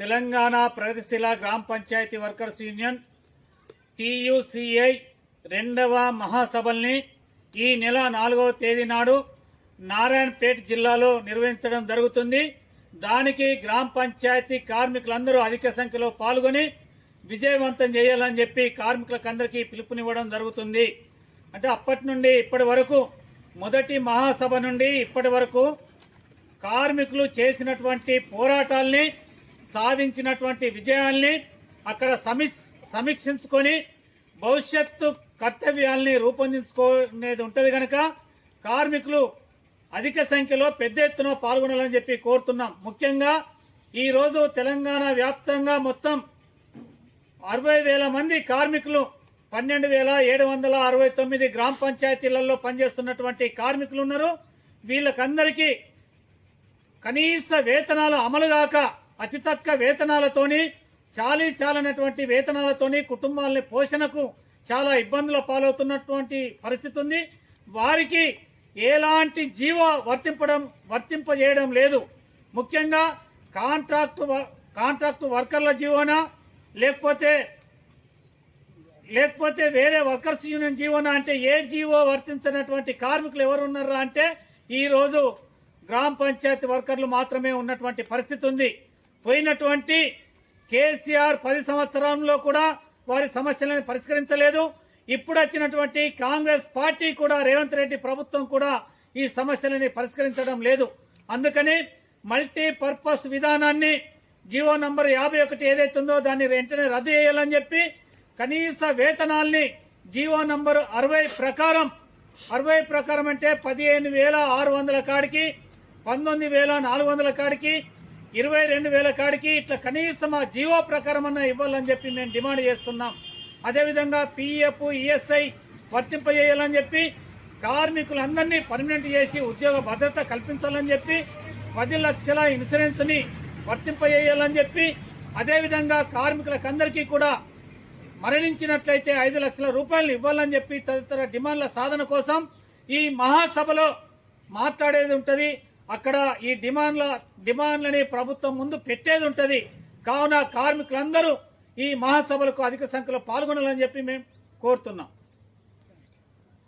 తెలంగాణ ప్రగతిశీల గ్రామ panchayat workers union TUCI రెండవ మహాసభల్ని ఈ నెల 4వ తేదీ నాడు నారాయణపేట జిల్లాలో నిర్వహించడం జరుగుతుంది. దానికి గ్రామ పంచాయతీ కార్మికులందరూ అధిక సంఖ్యలో పాల్గొని విజయవంతం చేయాలని చెప్పి కార్మికులందరికీ పిలుపునివ్వడం జరుగుతుంది. అంటే అప్పటి నుండి ఇప్పటి వరకు మొదటి మహాసభ నుండి ఇప్పటి వరకు కార్మికులు చేసినటువంటి పోరాటాల్ని, సాధించినటువంటి విజయాల్ని అక్కడ సమీక్షించుకొని భవిష్యత్తు కర్తవ్యాల్ని రూపొందించుకునేది ఉంటది కనుక కార్మికులు అధిక సంఖ్యలో పెద్ద ఎత్తున పాల్గొనాలని చెప్పి కోరుతున్నాం. ముఖ్యంగా ఈ రోజు తెలంగాణ వ్యాప్తంగా మొత్తం 60,000 మంది కార్మికులు 12,769 గ్రామ పంచాయతీలలో పనిచేస్తున్నటువంటి కార్మికులు ఉన్నారు. వీళ్ళకందరికీ కనీస వేతనాలు అమలుగాక అతి తక్కువ వేతనాలతోని చాలనటువంటి వేతనాలతోని కుటుంబాలని పోషణకు చాలా ఇబ్బందుల పాలవుతున్నటువంటి పరిస్థితి ఉంది. వారికి ఎలాంటి జీవో వర్తింపజేయడం లేదు. ముఖ్యంగా కాంట్రాక్టు వర్కర్ల జీవోనా లేకపోతే వేరే వర్కర్స్ యూనియన్ జీవోనా అంటే ఏ జీవో వర్తించినటువంటి కార్మికులు ఎవరు ఉన్నారా అంటే ఈ రోజు గ్రామ పంచాయతీ వర్కర్లు మాత్రమే ఉన్నటువంటి పరిస్థితి ఉంది. పోయినటువంటి కేసీఆర్ 10 సంవత్సరాల్లో కూడా వారి సమస్యలను పరిష్కరించలేదు. ఇప్పుడు వచ్చినటువంటి కాంగ్రెస్ పార్టీ కూడా రేవంత్ రెడ్డి ప్రభుత్వం కూడా ఈ సమస్యలని పరిష్కరించడం లేదు. అందుకని మల్టీపర్పస్ విధానాన్ని జీవో నంబర్ 51 ఏదైతుందో దాన్ని వెంటనే రద్దు చేయాలని చెప్పి కనీస వేతనాల్ని జీవో నంబర్ 60 ప్రకారం అంటే 15,600 కాడికి 19,400 కాడికి 22,000 కాడికి ఇట్లా కనీసం ఆ జీవో ప్రకారం అన్న ఇవ్వాలని చెప్పి మేము డిమాండ్ చేస్తున్నాం. అదేవిధంగా PF ESI వర్తింపజేయాలని చెప్పి కార్మికులందరినీ పర్మనెంట్ చేసి ఉద్యోగ భద్రత కల్పించాలని చెప్పి 10 లక్షల ఇన్సూరెన్స్ ని వర్తింపజేయాలని చెప్పి అదేవిధంగా కార్మికులకందరికీ కూడా మరణించినట్లయితే 5 లక్షల రూపాయలు ఇవ్వాలని చెప్పి తదితర డిమాండ్ల సాధన కోసం ఈ మహాసభలో మాట్లాడేది ఉంటది. అక్కడ ఈ డిమాండ్లని ప్రభుత్వం ముందు పెట్టేది ఉంటది. కావున కార్మికులందరూ ఈ మహాసభలకు అధిక సంఖ్యలో పాల్గొనాలని చెప్పి మేము కోరుతున్నాం.